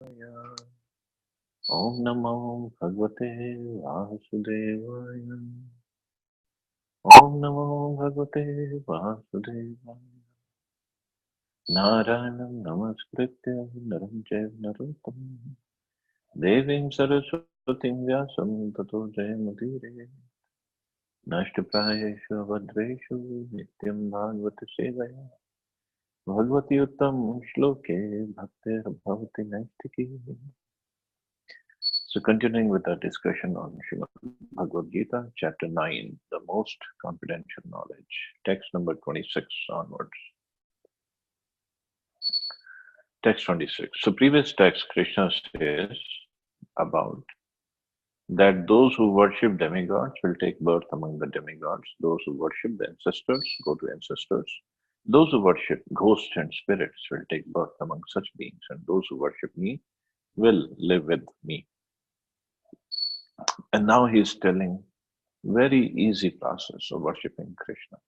Om Namo Bhagavate Vasudevaya. Om Namo Bhagavate Vasudevaya. Narayanam Namaskritya Naram Chaiva Narottam Devim Saraswatim Vyasam Tato Jayamudire Nashtaprayeshu Abhadreshu Nityam Bhagavata Sevaya Bhagavati Uttam Shloke Bhaktir Bhavati Naistiki. So continuing with our discussion on Srimad Bhagavad Gita, chapter 9, the most confidential knowledge, text number 26 onwards. Text 26. So previous text, Krishna says about that those who worship demigods will take birth among the demigods. Those who worship the ancestors go to ancestors. Those who worship ghosts and spirits will take birth among such beings. And those who worship me will live with me. And now he is telling very easy process of worshipping Krishna.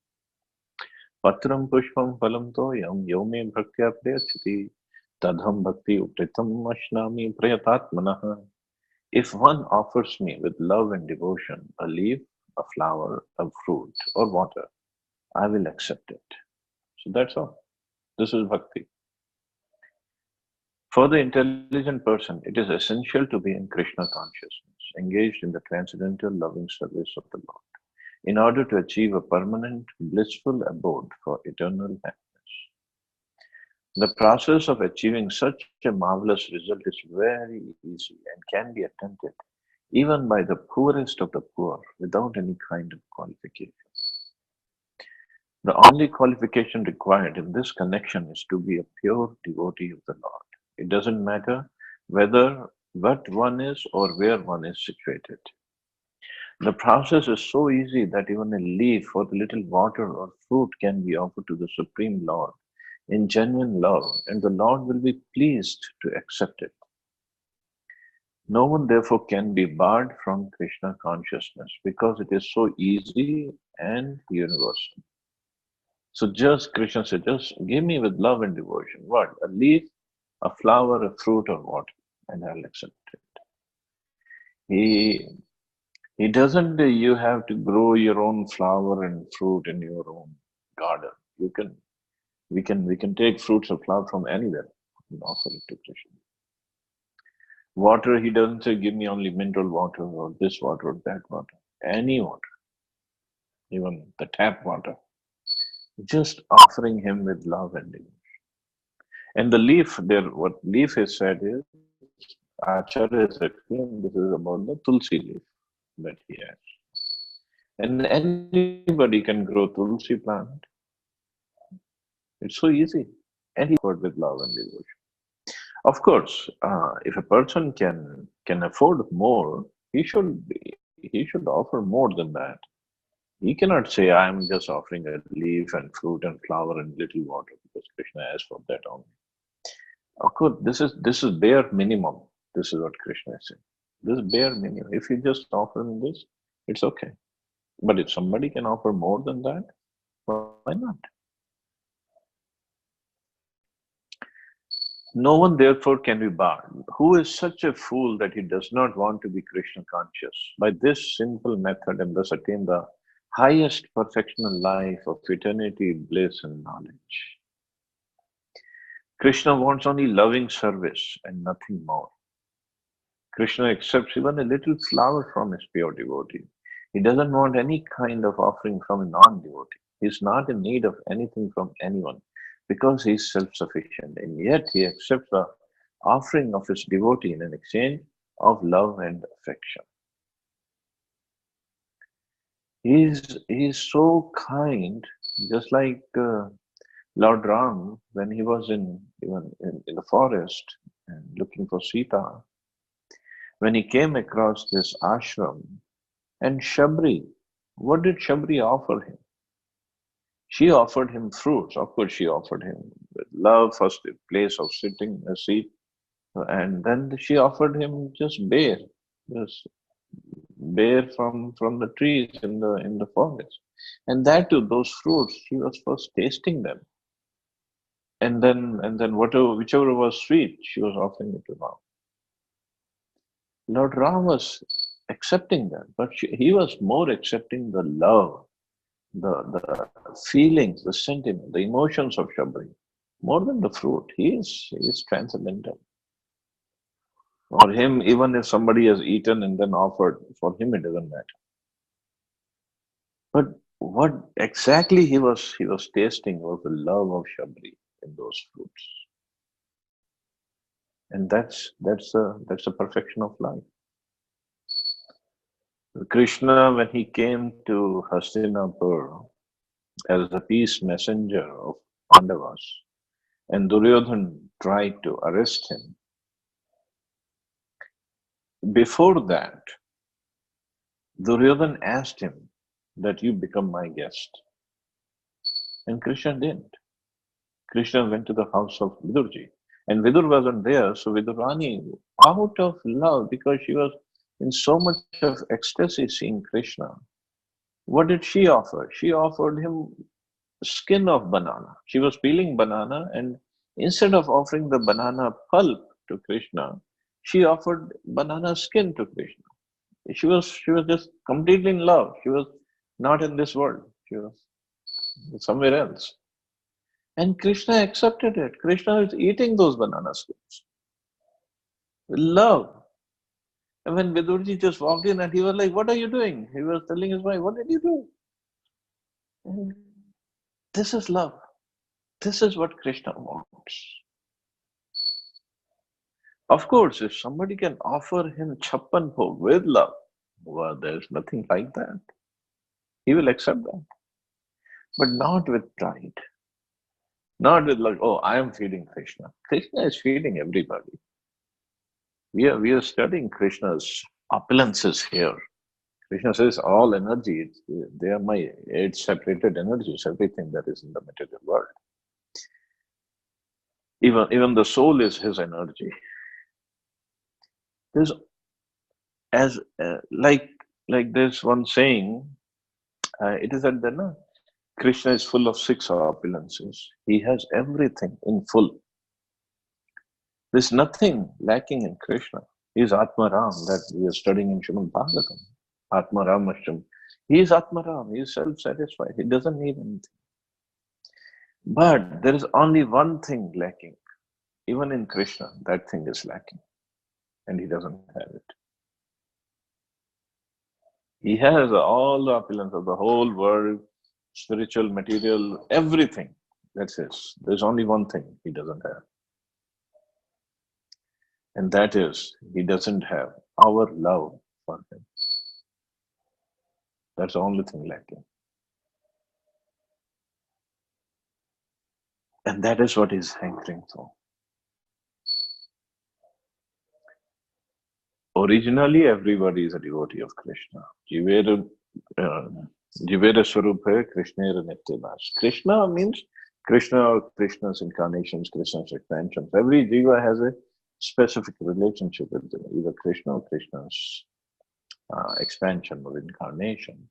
Patram pushpam phalam toyam yome bhaktya prayachati tadham bhakti upritam ashnami prayatatmanah. If one offers me with love and devotion a leaf, a flower, a fruit, or water, I will accept it. So that's all. This is bhakti. For the intelligent person, it is essential to be in Krishna consciousness, engaged in the transcendental loving service of the Lord, in order to achieve a permanent, blissful abode for eternal happiness. The process of achieving such a marvelous result is very easy and can be attempted even by the poorest of the poor without any kind of qualification. The only qualification required in this connection is to be a pure devotee of the Lord. It doesn't matter whether what one is or where one is situated. The process is so easy that even a leaf or a little water or fruit can be offered to the Supreme Lord in genuine love, and the Lord will be pleased to accept it. No one therefore can be barred from Krishna consciousness because it is so easy and universal. So just Krishna said, just give me with love and devotion. What? A leaf, a flower, a fruit, or water, and I'll accept it. He He doesn't, you have to grow your own flower and fruit in your own garden. You can, we can take fruits or flower from anywhere and offer it to Krishna. Water, he doesn't say, give me only mineral water or this water or that water. Any water, even the tap water. Just offering him with love and devotion. And the leaf, there, what leaf is said is, Acharya has explained, this is about the tulsi leaf that he has. And anybody can grow tulsi plant. It's so easy. And he offered with love and devotion. Of course, if a person can afford more, he should offer more than that. He cannot say, I am just offering a leaf and fruit and flower and little water because Krishna asked for that only. Of course, this is bare minimum. This is what Krishna is saying. This is bare minimum. If you just offer him this, it's okay. But if somebody can offer more than that, why not? No one therefore can be barred. Who is such a fool that he does not want to be Krishna conscious? By this simple method and thus attain the highest perfectional life of eternity, bliss, and knowledge. Krishna wants only loving service and nothing more. Krishna accepts even a little flower from his pure devotee. He doesn't want any kind of offering from a non-devotee. He is not in need of anything from anyone because he is self-sufficient, and yet he accepts the offering of his devotee in an exchange of love and affection. He is so kind, just like Lord Ram when he was in the forest and looking for Sita. When he came across this ashram and Shabri, what did Shabri offer him? She offered him fruits. Of course, she offered him with love, first a place of sitting, a seat, and then she offered him just bear from the trees in the forest. And that too, those fruits, she was first tasting them. And then whichever was sweet, she was offering it to Ram. Lord Ram was accepting that, but he was more accepting the love, the feelings, the sentiment, the emotions of Shabri, more than the fruit. He is transcendental. For him, even if somebody has eaten and then offered, for him it doesn't matter. But what exactly he was tasting was the love of Shabri in those fruits. And that's the perfection of life. Krishna, when he came to Hastinapur as the peace messenger of Pandavas, and Duryodhan tried to arrest him, before that, Duryodhan asked him that you become my guest. And Krishna didn't. Krishna went to the house of Vidurji. And Vidur wasn't there, so Vidurani, out of love, because she was in so much of ecstasy seeing Krishna, what did she offer? She offered him skin of banana. She was peeling banana, and instead of offering the banana pulp to Krishna, she offered banana skin to Krishna. She was just completely in love. She was not in this world. She was somewhere else. And Krishna accepted it. Krishna is eating those banana skins with love. And when Vidurji just walked in and he was like, "What are you doing?" He was telling his wife, "What did you do?" And this is love. This is what Krishna wants. Of course, if somebody can offer him chappan bhog with love, well, there's nothing like that. He will accept that. But not with pride. Not with like, oh, I am feeding Krishna. Krishna is feeding everybody. We are studying Krishna's opulences here. Krishna says all energy, they are my eight separated energies, everything that is in the material world. Even the soul is his energy. There's as like there's one saying, it is that Krishna is full of six opulences. He has everything in full. There's nothing lacking in Krishna. He is Atma Ram that we are studying in Srimad Bhagavatam. Atma Ramashtam. He is Atma Ram. He is self-satisfied. He doesn't need anything. But there is only one thing lacking. Even in Krishna, that thing is lacking. And he doesn't have it. He has all the opulence of the whole world, spiritual, material, everything. That's his. There's only one thing he doesn't have. And that is, he doesn't have our love for him. That's the only thing lacking. And that is what he's hankering for. Originally, everybody is a devotee of Krishna. Jivera Swarupa, Krishna Nityadas. Krishna means Krishna or Krishna's incarnations, Krishna's expansions. Every jiva has a specific relationship with either Krishna or Krishna's expansion or incarnation.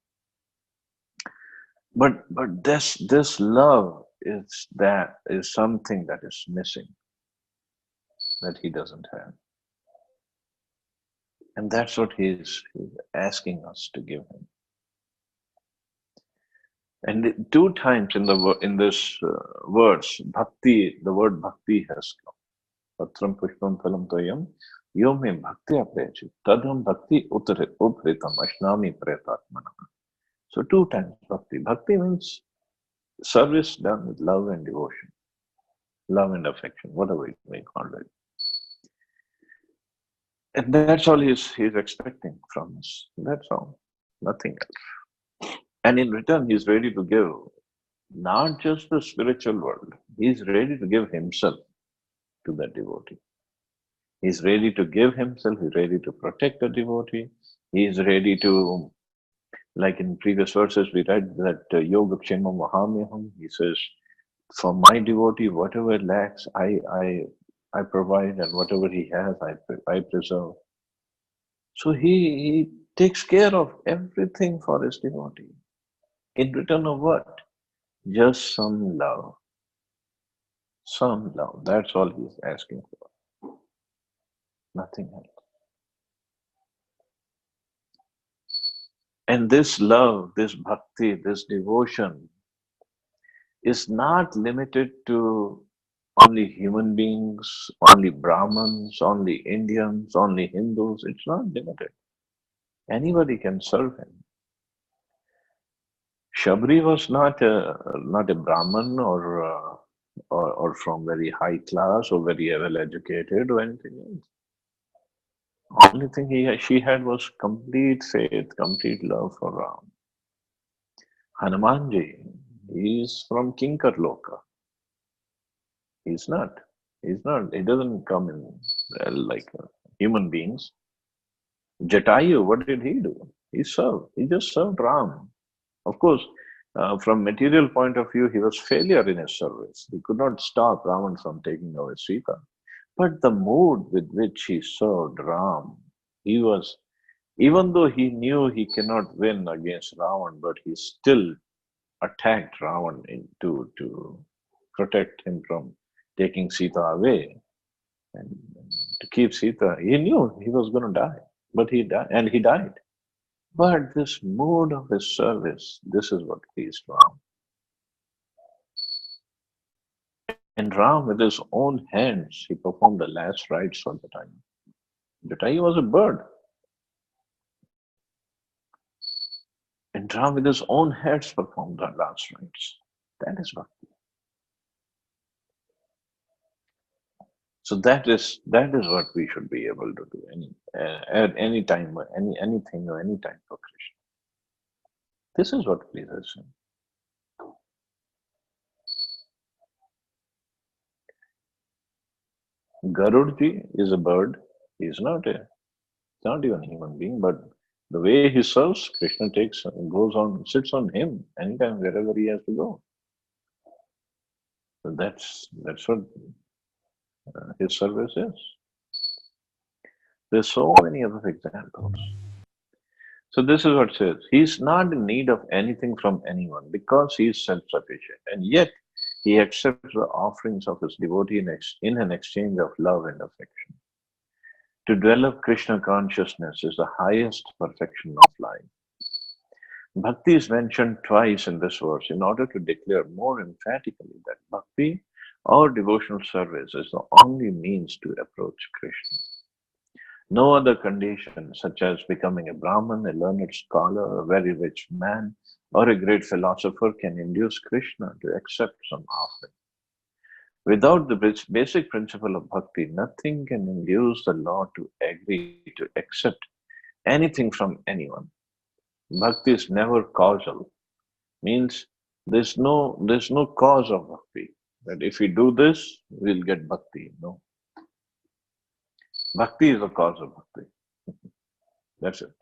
But this love is something that is missing, that he doesn't have. And that's what he's asking us to give him. And two times in this verse, bhakti, the word bhakti has come. Patram pushpam phalam toyam yo me bhakti aprechit tadham bhakti upritam ashnami pretatmana. So two times bhakti. Bhakti means service done with love and devotion, love and affection, whatever it may call it. And that's all he's expecting from us. That's all. Nothing else. And in return, he's ready to give not just the spiritual world, he's ready to give himself to that devotee. He's ready to give himself, he's ready to protect the devotee, he's ready to, like in previous verses, we read that Yoga Kshema Mahamyaham, he says, for my devotee, whatever lacks, I provide, and whatever he has, I preserve. So he takes care of everything for his devotee. In return of what? Just some love. Some love. That's all he's asking for. Nothing else. And this love, this bhakti, this devotion is not limited to only human beings, only Brahmins, only Indians, only Hindus. It's not limited. Anybody can serve him. Shabri was not a Brahmin or from very high class or very well educated or anything else. Only thing she had was complete faith, complete love for Ram. Hanumanji, he is from Kinkar Loka. He's not. He's not. He doesn't come in like human beings. Jatayu, what did he do? He served. He just served Ram. Of course, from material point of view, he was failure in his service. He could not stop Ravan from taking away Sita. But the mood with which he served Ram, he was, even though he knew he cannot win against Ravan, but he still attacked Ravan to protect him from taking Sita away and to keep Sita. He knew he was going to die, but he died, and he died. But this mode of his service, this is what pleased Ram. And Ram, with his own hands, he performed the last rites for the time. Jatayu was a bird. And Ram, with his own hands, performed the last rites. That is bhakti. So that is what we should be able to do at any time, anything or any time for Krishna. This is what pleases him. Garudji is a bird. He's not even a human being, but the way he serves, Krishna sits on him anytime, wherever he has to go. So that's what his service is. There's so many other examples. So this is what it says. He's not in need of anything from anyone because he is self-sufficient, and yet he accepts the offerings of his devotee in an exchange of love and affection. To develop Krishna consciousness is the highest perfection of life. Bhakti is mentioned twice in this verse in order to declare more emphatically that bhakti or devotional service is the only means to approach Krishna. No other condition, such as becoming a Brahmin, a learned scholar, a very rich man, or a great philosopher, can induce Krishna to accept some offering. Without the basic principle of bhakti, nothing can induce the Lord to agree to accept anything from anyone. Bhakti is never causal. Means there's no cause of bhakti. That if we do this, we'll get bhakti. No. Bhakti is the cause of bhakti. That's it.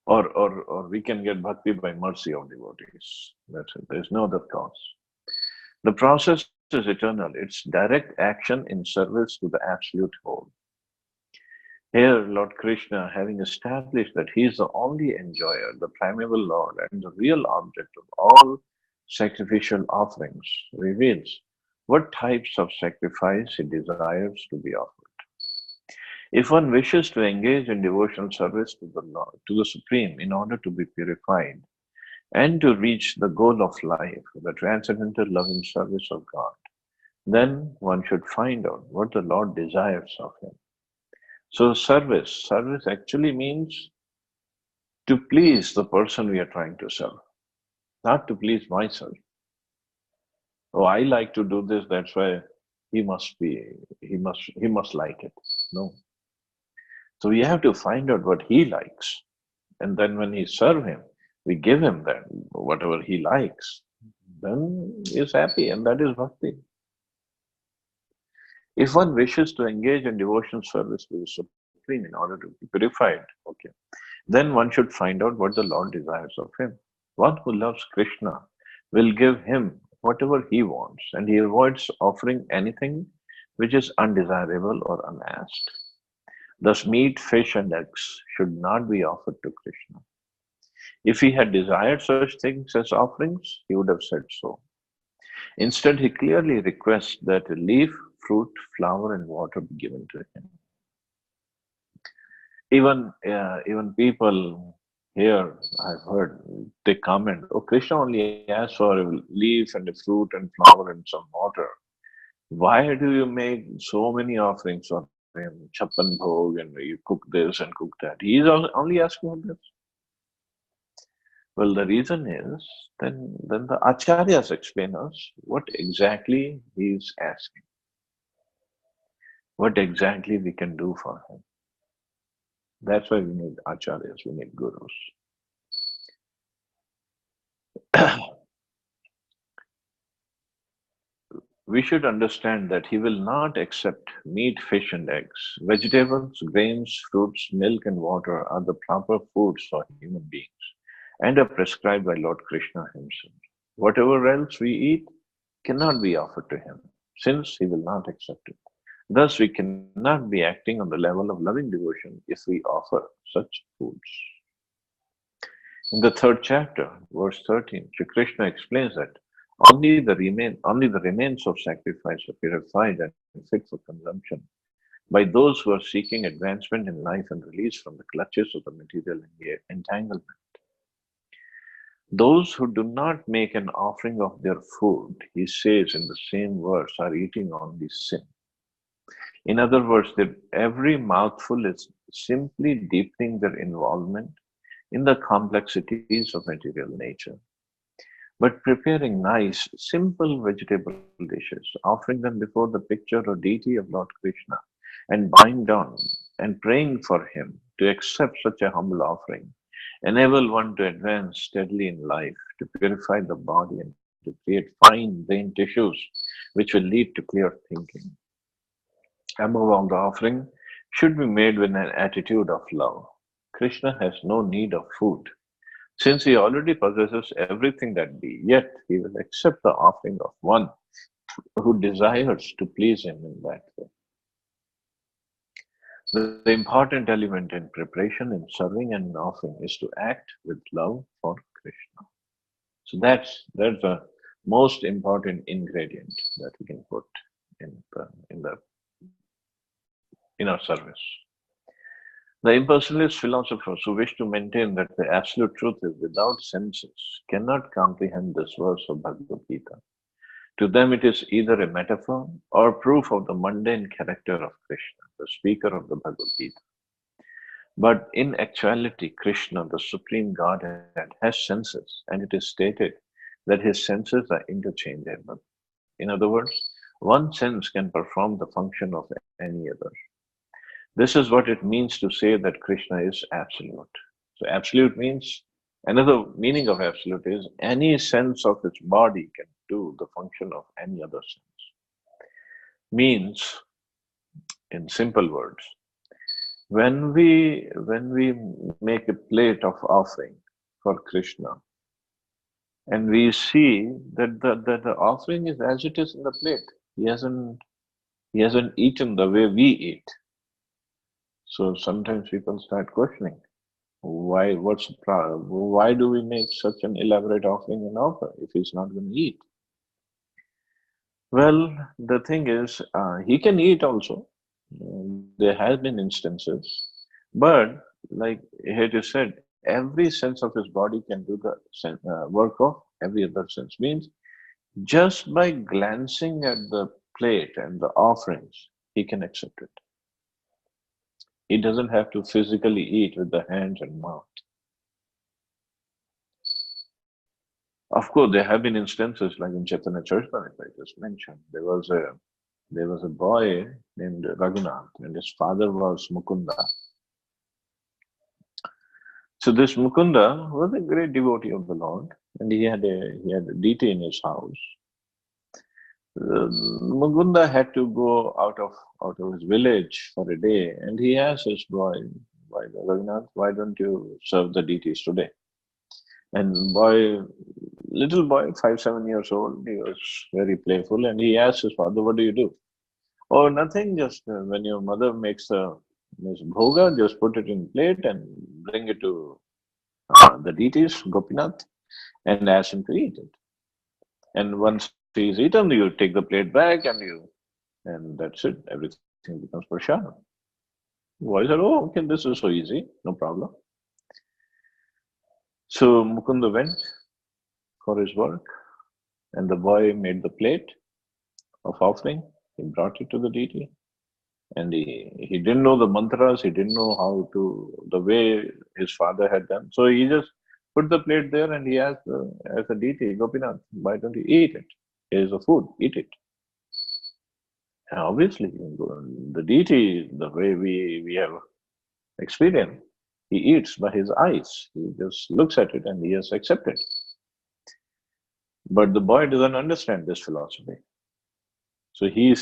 Or we can get bhakti by mercy of devotees. That's it. There's no other cause. The process is eternal. It's direct action in service to the absolute whole. Here, Lord Krishna, having established that he is the only enjoyer, the primeval Lord, and the real object of all sacrificial offerings, reveals what types of sacrifice he desires to be offered. If one wishes to engage in devotional service to the Lord, to the Supreme, in order to be purified and to reach the goal of life, the transcendental loving service of God, then one should find out what the Lord desires of him. So service actually means to please the person we are trying to serve, not to please myself. Oh, I like to do this, that's why he must like it. No. So we have to find out what he likes. And then when we serve him, we give him that, whatever he likes. Then he's happy, and that is bhakti. If one wishes to engage in devotional service to the Supreme in order to be purified, okay, then one should find out what the Lord desires of him. One who loves Krishna will give him whatever he wants, and he avoids offering anything which is undesirable or unasked. Thus, meat, fish, and eggs should not be offered to Krishna. If he had desired such things as offerings, he would have said so. Instead, he clearly requests that a leaf, fruit, flower, and water be given to him. Even people here, I've heard, they comment, "Oh, Krishna only asks for a leaf and a fruit and flower and some water. Why do you make so many offerings for him, chappan bhog, and you cook this and cook that? He is only asking for this." Well, the reason is then the acharyas explain us what exactly he is asking, what exactly we can do for him. That's why we need acharyas, we need gurus. We should understand that he will not accept meat, fish, and eggs. Vegetables, grains, fruits, milk, and water are the proper foods for human beings and are prescribed by Lord Krishna himself. Whatever else we eat cannot be offered to him, since he will not accept it. Thus, we cannot be acting on the level of loving devotion if we offer such foods. In the third chapter, verse 13, Sri Krishna explains that only the remains of sacrifice are purified and fit for consumption by those who are seeking advancement in life and release from the clutches of the material entanglement. Those who do not make an offering of their food, he says in the same verse, are eating only sin. In other words, that every mouthful is simply deepening their involvement in the complexities of material nature. But preparing nice, simple vegetable dishes, offering them before the picture or deity of Lord Krishna, and bowing down and praying for him to accept such a humble offering, enable one to advance steadily in life, to purify the body, and to create fine brain tissues which will lead to clear thinking. Above all, the offering should be made with an attitude of love. Krishna has no need of food, since he already possesses everything that be, yet he will accept the offering of one who desires to please him in that way. The important element in preparation, in serving, and in offering is to act with love for Krishna. So that's the most important ingredient that we can put in the in our service. The impersonalist philosophers who wish to maintain that the absolute truth is without senses cannot comprehend this verse of Bhagavad Gita. To them, it is either a metaphor or proof of the mundane character of Krishna, the speaker of the Bhagavad Gita. But in actuality, Krishna, the Supreme Godhead, has senses, and it is stated that his senses are interchangeable. In other words, one sense can perform the function of any other. This is what it means to say that Krishna is absolute. So, absolute means, another meaning of absolute is any sense of its body can do the function of any other sense. Means, in simple words, when we make a plate of offering for Krishna, and we see that the offering is as it is in the plate. He hasn't eaten the way we eat. So sometimes people start questioning, why do we make such an elaborate offering and offer if he's not going to eat? Well, the thing is, he can eat also. There has been instances, but like it is said, every sense of his body can do the work of every other sense. Means just by glancing at the plate and the offerings, he can accept it. He doesn't have to physically eat with the hands and mouth. Of course, there have been instances like in Chaitanya Charitamrita, I just mentioned. There was a boy named Raghunath, and his father was Mukunda. So this Mukunda was a great devotee of the Lord, and he had a deity in his house. Mukunda had to go out of his village for a day, and he asked his boy, Raghunath, why don't you serve the deities today? And little boy, 5, 7 years old, he was very playful, and he asked his father, "What do you do?" "Oh, nothing. Just when your mother makes bhoga, just put it in plate and bring it to the deities, Gopinath, and ask him to eat it." And once he's eaten, you take the plate back and that's it. Everything becomes prashadam. Boy said, oh, okay, this is so easy, no problem. So Mukunda went for his work, and the boy made the plate of offering. He brought it to the deity, and he didn't know the mantras. He didn't know how to the way his father had done. So he just put the plate there, and he asked the deity, Gopinath, why don't you eat it? Here's the food, eat it. And obviously, the deity, the way we have experience, he eats by his eyes. He just looks at it and he has accepted. But the boy doesn't understand this philosophy. So he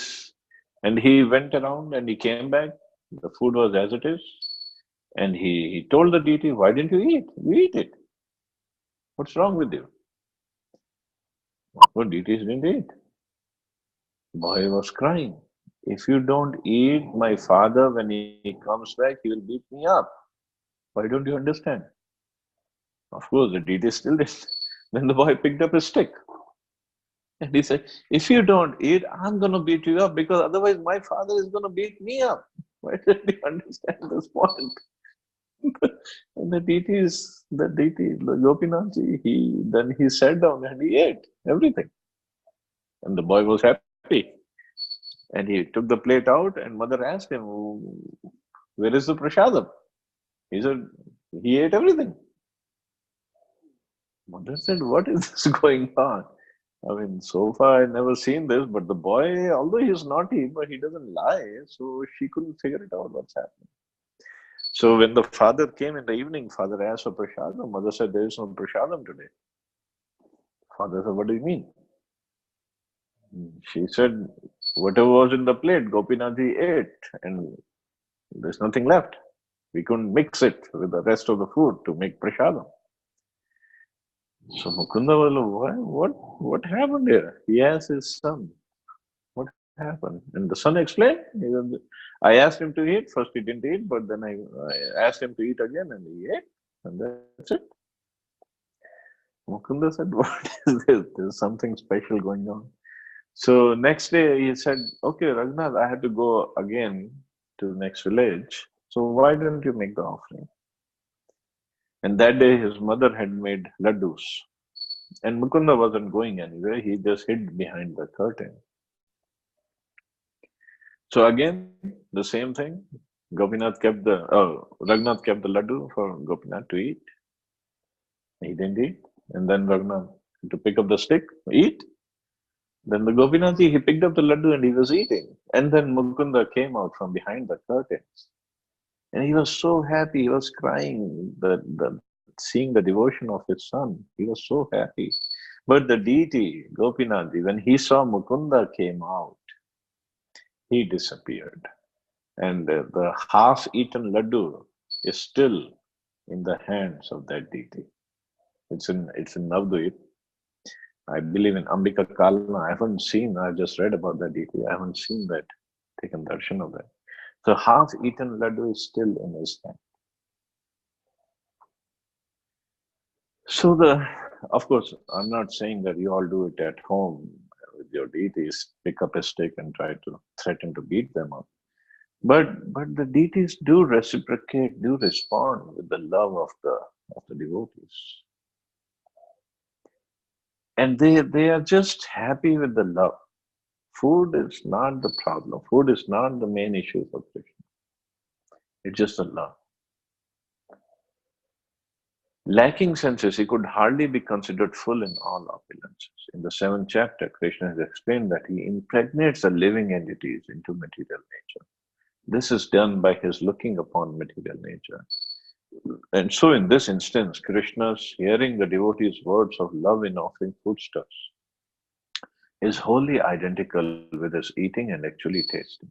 went around and he came back. The food was as it is. And he told the deity, why didn't you eat? You eat it. What's wrong with you? Well, deities didn't eat. Boy was crying. If you don't eat, my father, when he comes back, he will beat me up. Why don't you understand? Of course, the deity still didn't. Then the boy picked up a stick. And he said, if you don't eat, I'm going to beat you up because otherwise my father is going to beat me up. Why don't you understand this point? And the deity, Gopinathji, he sat down and he ate everything. And the boy was happy. And he took the plate out and mother asked him, where is the prasadam? He said, he ate everything. Mother said, what is this going on? I mean, so far I never seen this, but the boy, although he's naughty, but he doesn't lie, so she couldn't figure it out what's happening. So when the father came in the evening, father asked for prasadam. Mother said, there is no prasadam today. Father said, what do you mean? She said, whatever was in the plate, Gopinathji ate, and there's nothing left. We couldn't mix it with the rest of the food to make prasadam. So Mukunda was like, what happened here? He asked his son, what happened? And the son explained. I asked him to eat. First he didn't eat, but then I asked him to eat again and he ate. And that's it. Mukunda said, what is this? There's something special going on. So next day he said, okay, Raghunath, I had to go again to the next village. So why don't you make the offering? And that day his mother had made laddus. And Mukunda wasn't going anywhere. He just hid behind the curtain. So again, the same thing. Raghunath kept the laddu for Gopinath to eat. He didn't eat. And then Raghunath to pick up the stick, eat. Then the Gopinathji, he picked up the laddu and he was eating. And then Mukunda came out from behind the curtains. And he was so happy. He was crying, seeing the devotion of his son. He was so happy. But the deity, Gopinathji, when he saw Mukunda came out, he disappeared. And the half-eaten laddu is still in the hands of that deity. It's in Navadvip. I believe in Ambika Kalna. I haven't seen, I just read about that deity. I haven't seen that, taken darshan of that. So half-eaten laddu is still in his hand. So of course, I'm not saying that you all do it at home with your deities, pick up a stick and try to threaten to beat them up. But the deities do reciprocate, do respond with the love of the devotees. And they are just happy with the love. Food is not the problem. Food is not the main issue for Krishna. It's just the love. Lacking senses, he could hardly be considered full in all opulences. In the 7th chapter, Krishna has explained that he impregnates the living entities into material nature. This is done by his looking upon material nature. And so in this instance, Krishna's hearing the devotee's words of love in offering foodstuffs is wholly identical with his eating and actually tasting.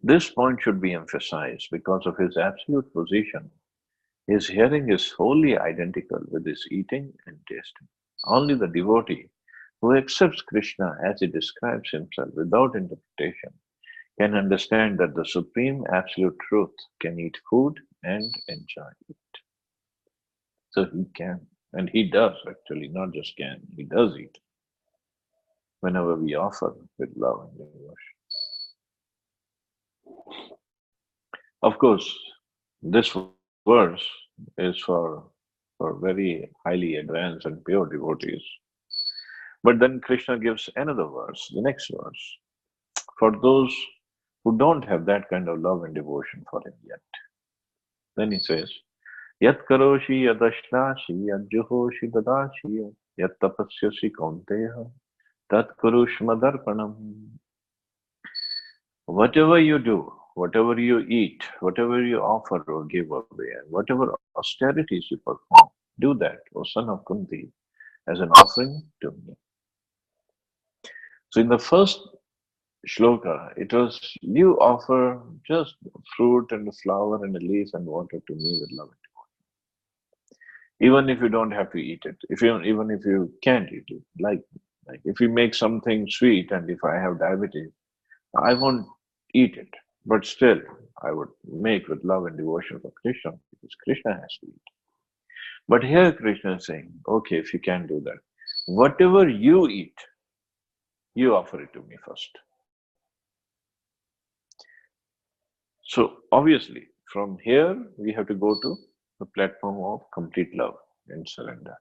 This point should be emphasized because of his absolute position. His hearing is wholly identical with his eating and tasting. Only the devotee who accepts Krishna as he describes himself without interpretation can understand that the supreme absolute truth can eat food and enjoy it. So he can, and he does actually, not just can, he does eat. whenever we offer with love and devotion. Of course, this verse is for very highly advanced and pure devotees. But then Krishna gives another verse, the next verse, for those who don't have that kind of love and devotion for him yet. Then he says, Yat karoshi yadashlashi yadjuhoshi dadashi yat tapasyasi kaunteha tat kurushmadarpanam. Whatever you do, whatever you eat, whatever you offer or give away, and whatever austerities you perform, do that, O son of Kunti, as an offering to me. So in the first shloka, it was you offer just fruit and a flower and a leaf and water to me with love and devotion. Even if you don't have to eat it, even if you can't eat it, like if you make something sweet and if I have diabetes, I won't eat it, but still I would make with love and devotion for Krishna because Krishna has to eat. But here Krishna is saying, okay, if you can't do that, whatever you eat, you offer it to me first. So obviously, from here we have to go to the platform of complete love and surrender.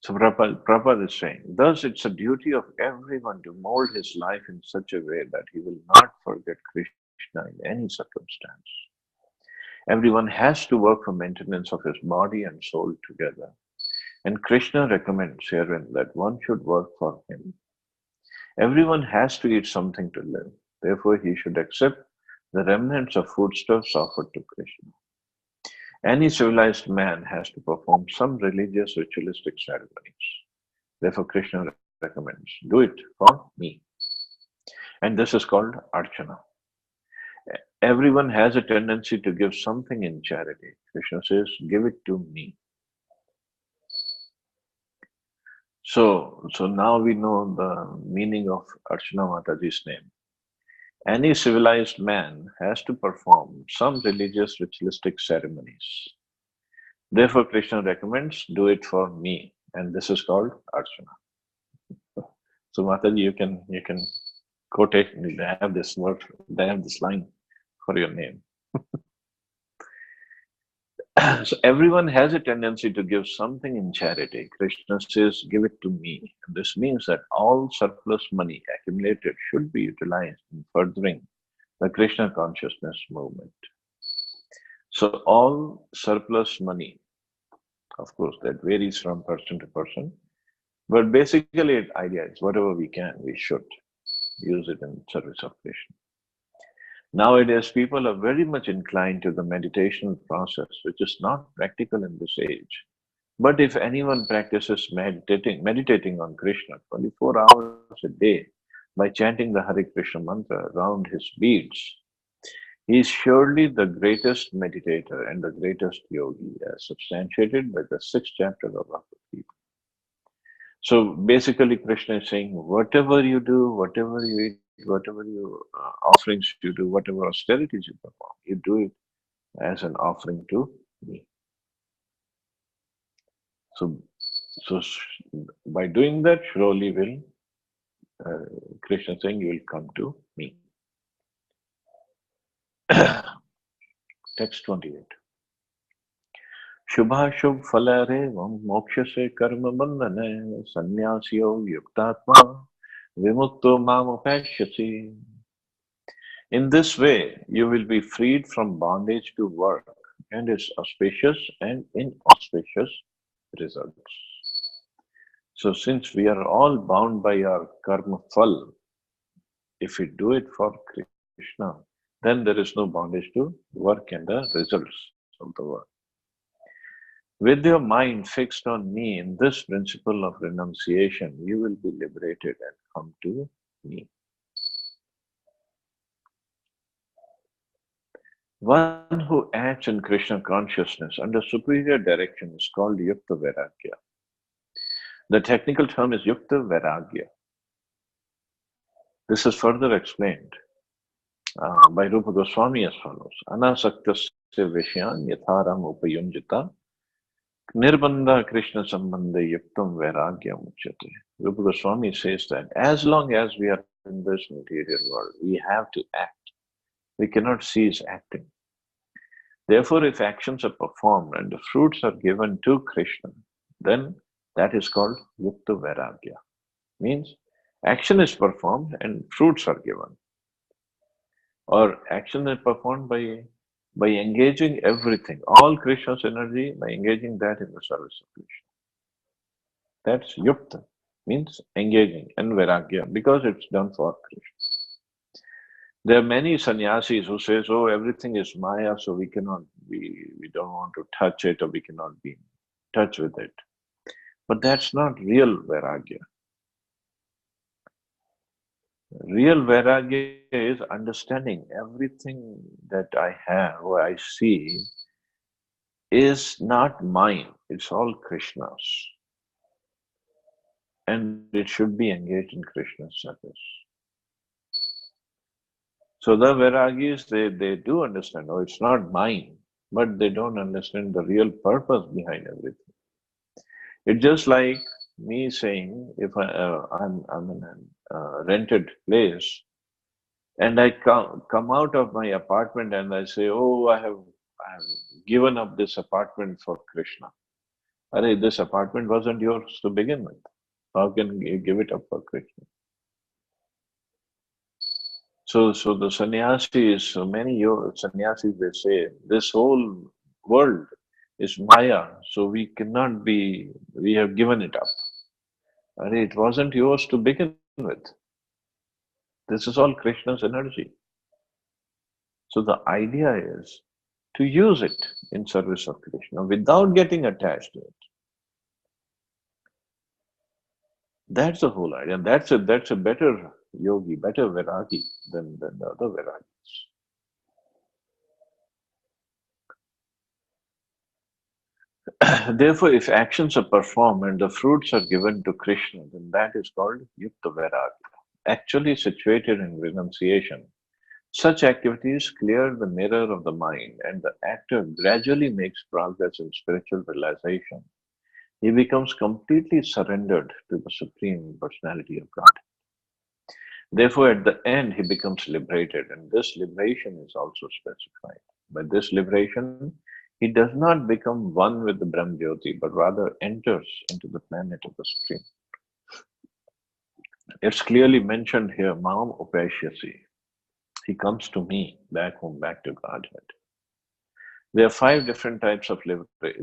So Prabhupada is saying, thus it's a duty of everyone to mold his life in such a way that he will not forget Krishna in any circumstance. Everyone has to work for maintenance of his body and soul together. And Krishna recommends herein that one should work for him. Everyone has to eat something to live. Therefore, he should accept the remnants of foodstuffs offered to Krishna. Any civilized man has to perform some religious ritualistic ceremonies. Therefore, Krishna recommends, do it for me. And this is called Archana. Everyone has a tendency to give something in charity. Krishna says, give it to me. So now we know the meaning of Archana Mataji's name. Any civilized man has to perform some religious ritualistic ceremonies. Therefore, Krishna recommends, do it for me. And this is called Archana. So Mataji, you can quote it. They have this word, they have this line for your name. So everyone has a tendency to give something in charity. Krishna says, give it to me. And this means that all surplus money accumulated should be utilized in furthering the Krishna consciousness movement. So all surplus money, of course, that varies from person to person, but basically the idea is whatever we can, we should use it in service of Krishna. Nowadays, people are very much inclined to the meditation process, which is not practical in this age. But if anyone practices meditating on Krishna 24 hours a day by chanting the Hare Krishna mantra around his beads, he is surely the greatest meditator and the greatest yogi, as substantiated by the 6th chapter of Bhagavad Gita. So basically, Krishna is saying, whatever you do, whatever you eat, whatever you offerings you do, whatever austerities you perform, you do it as an offering to me. So by doing that, surely will Krishna saying, you will come to me. Text 28. Shubha-shubh phalarevam mokshase karma bandhane sannyasyo yuktatma vimukto mamupashyasi. In this way, you will be freed from bondage to work and its auspicious and inauspicious results. So since we are all bound by our karma phal, if we do it for Krishna, then there is no bondage to work and the results of the work. With your mind fixed on me in this principle of renunciation, you will be liberated and come to me. One who acts in Krishna consciousness under superior direction is called Yukta Vairagya. The technical term is Yukta Vairagya. This is further explained by Rupa Goswami as follows. Anasaktasya Vishyan Yatharam Upayunjita Nirbandha Krishna Sambandha Yuktam Vairagya Muchyate. Rupa Goswami says that as long as we are in this material world, we have to act. We cannot cease acting. Therefore, if actions are performed and the fruits are given to Krishna, then that is called Yukta Vairagya. Means action is performed and fruits are given. Or action is performed by engaging everything, all Krishna's energy, by engaging that in the service of Krishna. That's Yukta, means engaging, and Vairagya, because it's done for Krishna. There are many sannyasis who says, "Oh, everything is Maya, so we don't want to touch it, or we cannot be in touch with it." But that's not real Vairagya. Real Vairagya is understanding everything that I have or I see is not mine. It's all Krishna's. And it should be engaged in Krishna's service. So the Vairagis, they do understand, oh, it's not mine, but they don't understand the real purpose behind everything. It's just like me saying, if I'm in a rented place, and I come out of my apartment and I say, oh, I have given up this apartment for Krishna. Arey, this apartment wasn't yours to begin with. How can you give it up for Krishna? So the sannyasis, so many sannyasis, they say this whole world is Maya, so we have given it up. And it wasn't yours to begin with. This is all Krishna's energy. So the idea is to use it in service of Krishna without getting attached to it. That's the whole idea. And that's a better yogi, better Vairagi than the other Vairagis. Therefore, if actions are performed and the fruits are given to Krishna, then that is called Yukta Vairagya. Actually situated in renunciation, such activities clear the mirror of the mind and the actor gradually makes progress in spiritual realization. He becomes completely surrendered to the Supreme Personality of God. Therefore, at the end, he becomes liberated, and this liberation is also specified. By this liberation, he does not become one with the Brahmjyoti, but rather enters into the planet of the Supreme. It's clearly mentioned here, Mam Upashyasi. He comes to me, back home, back to Godhead. There are five different types of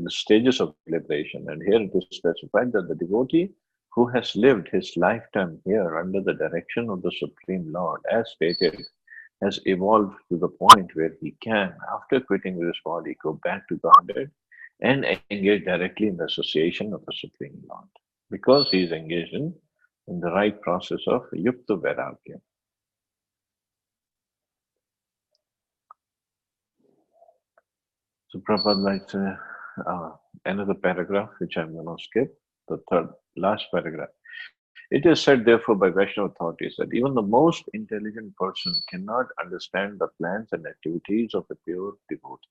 stages of liberation, and here it is specified that the devotee who has lived his lifetime here under the direction of the Supreme Lord, as stated, has evolved to the point where he can, after quitting this body, go back to Godhead and engage directly in the association of the Supreme Lord, because he is engaged in the right process of Yukta Vairagya. So Prabhupada likes another paragraph, which I'm going to skip, the last paragraph. It is said, therefore, by Vaishnava authorities that even the most intelligent person cannot understand the plans and activities of a pure devotee.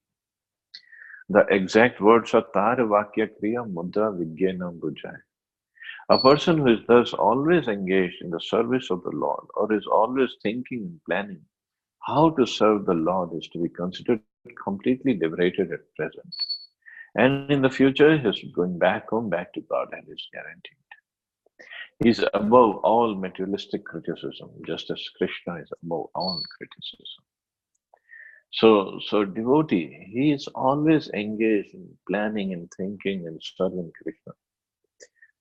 The exact words are Tar Vakya Kriya Mudra Vijnana Bhujai. A person who is thus always engaged in the service of the Lord, or is always thinking and planning how to serve the Lord, is to be considered completely liberated at present. And in the future, his going back home, back to Godhead is guaranteed. He is above all materialistic criticism, just as Krishna is above all criticism. So devotee, he is always engaged in planning and thinking and serving Krishna.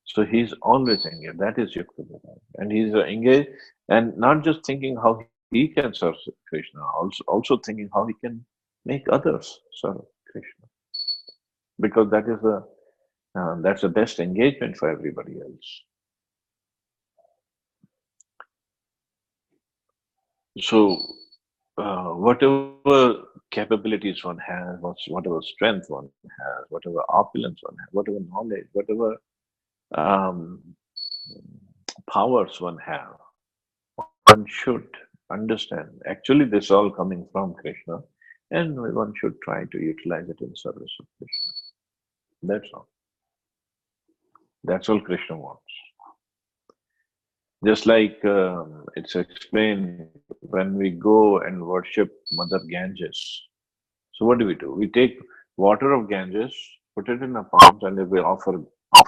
So he's always engaged. That is Yukta Vairagya. And he's engaged and not just thinking how he can serve Krishna, also thinking how he can make others serve Krishna. Because that's the best engagement for everybody else. So whatever capabilities one has, whatever strength one has, whatever opulence one has, whatever knowledge, whatever um, powers one have, one should understand. Actually, this all coming from Krishna, and one should try to utilize it in service of Krishna. That's all. That's all Krishna wants. Just like it's explained when we go and worship Mother Ganges. So what do? We take water of Ganges, put it in a pot, and we offer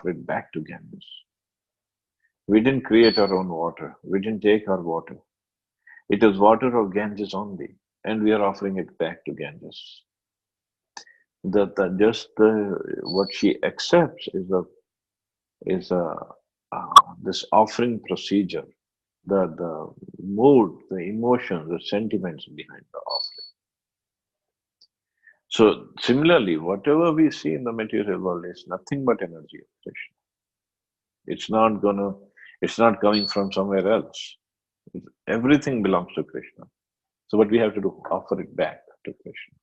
it back to Ganges. We didn't create our own water. We didn't take our water. It is water of Ganges only, and we are offering it back to Ganges. What she accepts is this offering procedure, the mood, the emotions, the sentiments behind the offering. So similarly, whatever we see in the material world is nothing but energy of Krishna. It's not gonna, it's not coming from somewhere else. Everything belongs to Krishna. So what we have to do, offer it back to Krishna.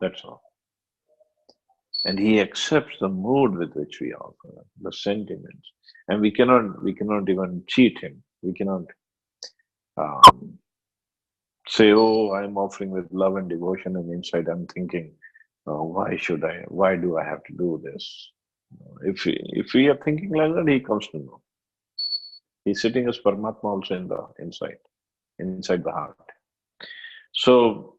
That's all. And he accepts the mood with which we offer, the sentiments. And we cannot even cheat him. We cannot um, say, oh, I'm offering with love and devotion, and inside I'm thinking, why do I have to do this? If we are thinking like that, he comes to know. He's sitting as Paramatma also in the inside the heart. So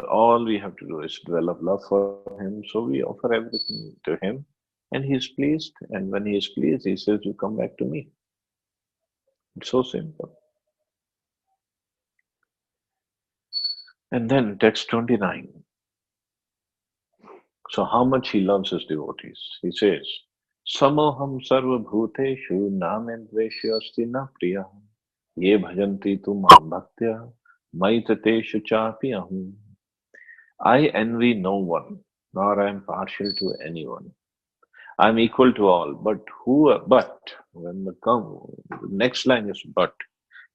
all we have to do is develop love for him. So we offer everything to him, and he's pleased. And when he is pleased, he says, "You come back to me." It's so simple. And then text 29. So how much he loves his devotees. He says, Samoham sarva bhuteshu namendveshu asti na priya ye bhajanti tu mam bhaktya maitateshu chapi aham. I envy no one, nor I am partial to anyone. I am equal to all, but when the next line is but.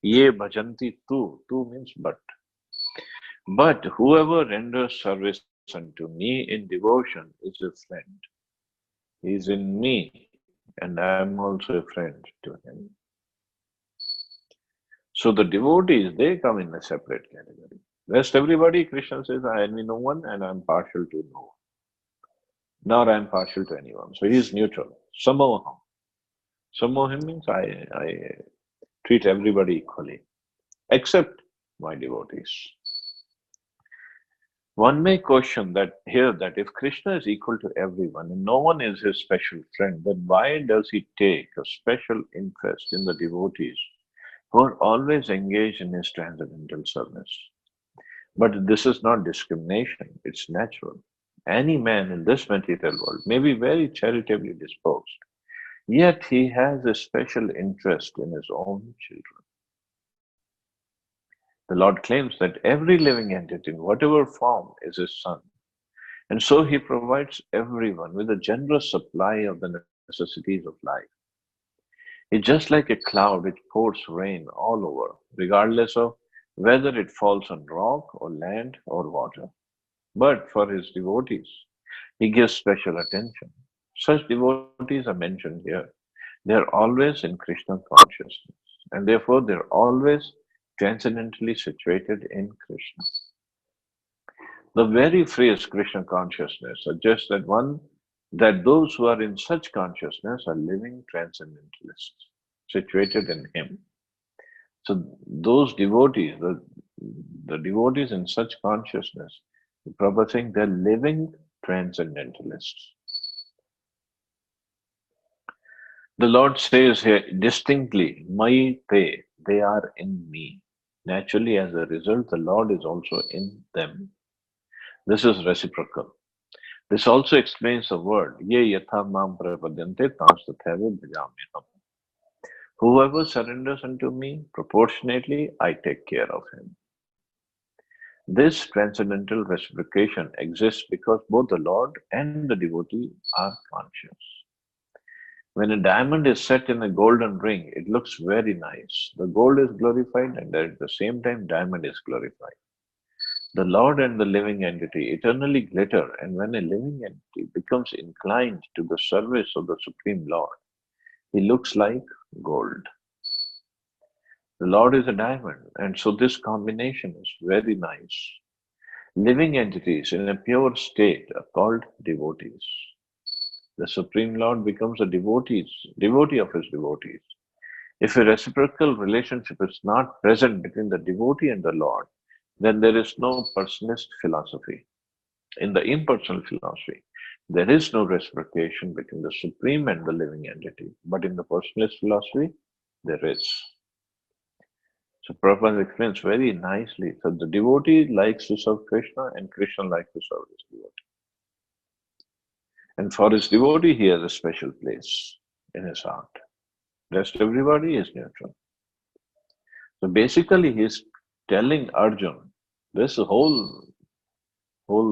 Ye bhajanti tu means but. But whoever renders service unto me in devotion is a friend. He is in me, and I am also a friend to him. So the devotees, they come in a separate category. Rest everybody, Krishna says, I envy no one and I am partial to no one. Nor I am partial to anyone. So he is neutral. Samoham. Samoham means I treat everybody equally, except my devotees. One may question that if Krishna is equal to everyone and no one is his special friend, then why does he take a special interest in the devotees who are always engaged in his transcendental service? But this is not discrimination, it's natural. Any man in this material world may be very charitably disposed, yet he has a special interest in his own children. The Lord claims that every living entity, in whatever form, is his son. And so he provides everyone with a generous supply of the necessities of life. It's just like a cloud which pours rain all over, regardless of whether it falls on rock or land or water. But for his devotees, he gives special attention. Such devotees are mentioned here. They are always in Krishna consciousness, and therefore they are always transcendently situated in Krishna. The very phrase Krishna consciousness suggests that those who are in such consciousness are living transcendentalists, situated in Him. So those devotees, the devotees in such consciousness, the Prabhupada saying they're living transcendentalists. The Lord says here distinctly, "Mai te," they are in me. Naturally, as a result, the Lord is also in them. This is reciprocal. This also explains the word, "Ye yatha mam prapadyante tams tathaiva bhajamyaham." Whoever surrenders unto me, proportionately, I take care of him. This transcendental reciprocation exists because both the Lord and the devotee are conscious. When a diamond is set in a golden ring, it looks very nice. The gold is glorified, and at the same time, diamond is glorified. The Lord and the living entity eternally glitter, and when a living entity becomes inclined to the service of the Supreme Lord, he looks like gold. The Lord is a diamond, and so this combination is very nice. Living entities in a pure state are called devotees. The Supreme Lord becomes a devotee of his devotees. If a reciprocal relationship is not present between the devotee and the Lord, then there is no personalist philosophy. In the impersonal philosophy, there is no reciprocation between the Supreme and the living entity. But in the personalist philosophy, there is. So Prabhupada explains very nicely that the devotee likes to serve Krishna and Krishna likes to serve his devotee. And for his devotee, he has a special place in his heart. Rest everybody is neutral. So basically, he's telling Arjun, this whole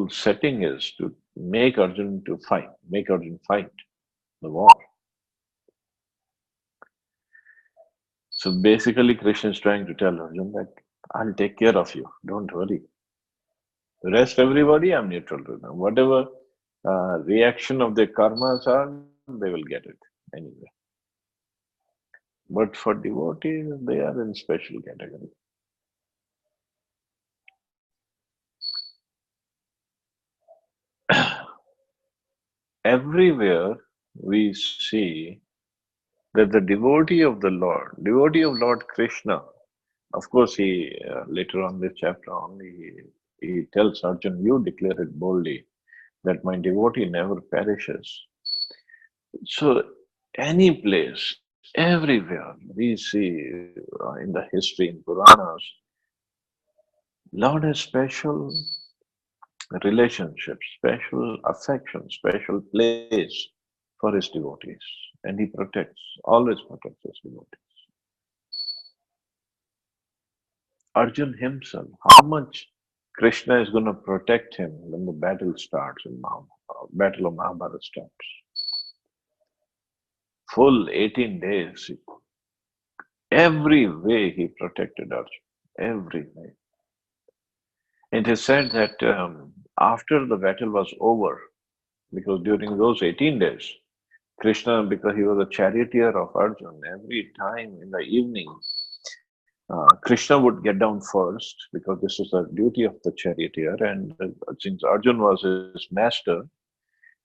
setting is to make Arjun fight the war. So basically, Krishna is trying to tell Arjun that I'll take care of you. Don't worry. The rest, everybody, I'm neutral to them. Whatever reaction of their karmas are, they will get it anyway. But for devotees, they are in special category. Everywhere we see that the devotee of Lord Krishna, of course, he later on this chapter only, he tells Arjun, you declare it boldly that my devotee never perishes. So, any place, everywhere we see in the history, in Puranas, Lord has special relationships, special affection, special place for his devotees. And he always protects his devotees. Arjun himself, how much Krishna is going to protect him when the battle starts in Battle of Mahabharata starts. Full 18 days, every way he protected Arjun, every way. It is said that after the battle was over, because during those 18 days, Krishna, because he was a charioteer of Arjun, every time in the evening, Krishna would get down first because this is the duty of the charioteer. And since Arjun was his master,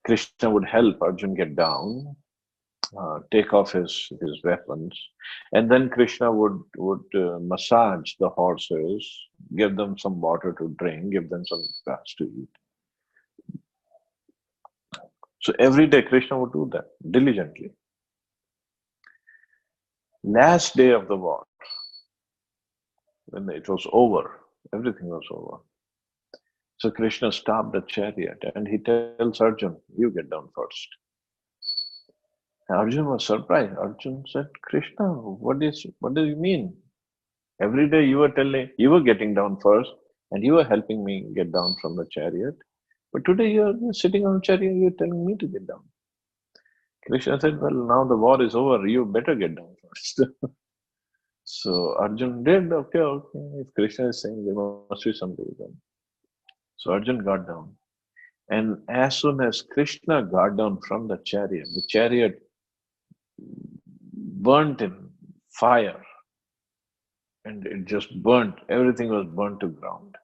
Krishna would help Arjun get down, take off his weapons, and then Krishna would massage the horses, give them some water to drink, give them some grass to eat. So every day Krishna would do that diligently. Last day of the war, when it was over, everything was over. So Krishna stopped the chariot and he tells Arjun, you get down first. Arjun was surprised. Arjun said, Krishna, what do you mean? Every day you were getting down first and you were helping me get down from the chariot. But today you're sitting on the chariot, you're telling me to get down. Krishna said, well, now the war is over, you better get down first. So Arjun did, okay. If Krishna is saying there must be some reason. So Arjun got down. And as soon as Krishna got down from the chariot burnt in fire. And it just burnt, everything was burnt to ground.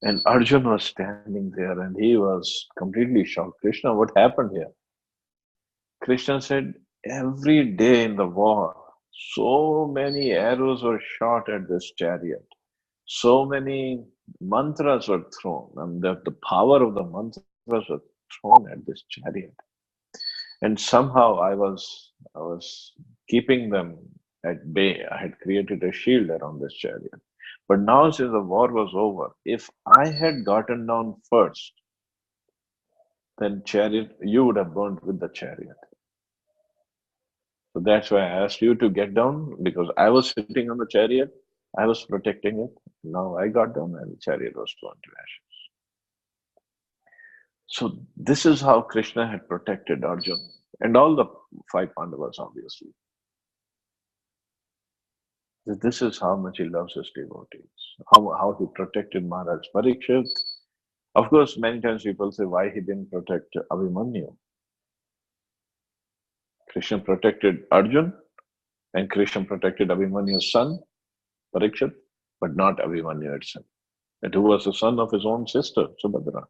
And Arjun was standing there and he was completely shocked. Krishna, what happened here? Krishna said, every day in the war, so many arrows were shot at this chariot. So many mantras were thrown, and the power of the mantras were thrown at this chariot. And somehow I was keeping them at bay. I had created a shield around this chariot. But now, since the war was over, if I had gotten down first, then you would have burned with the chariot. So that's why I asked you to get down, because I was sitting on the chariot, I was protecting it. Now I got down and the chariot was burned to ashes. So this is how Krishna had protected Arjun and all the 5 Pandavas, obviously. This is how much he loves his devotees, how he protected Maharaj Parikshit. Of course, many times people say why he didn't protect Abhimanyu. Krishna protected Arjun and Krishna protected Abhimanyu's son, Parikshit, but not Abhimanyu itself. And who was the son of his own sister, Subhadra.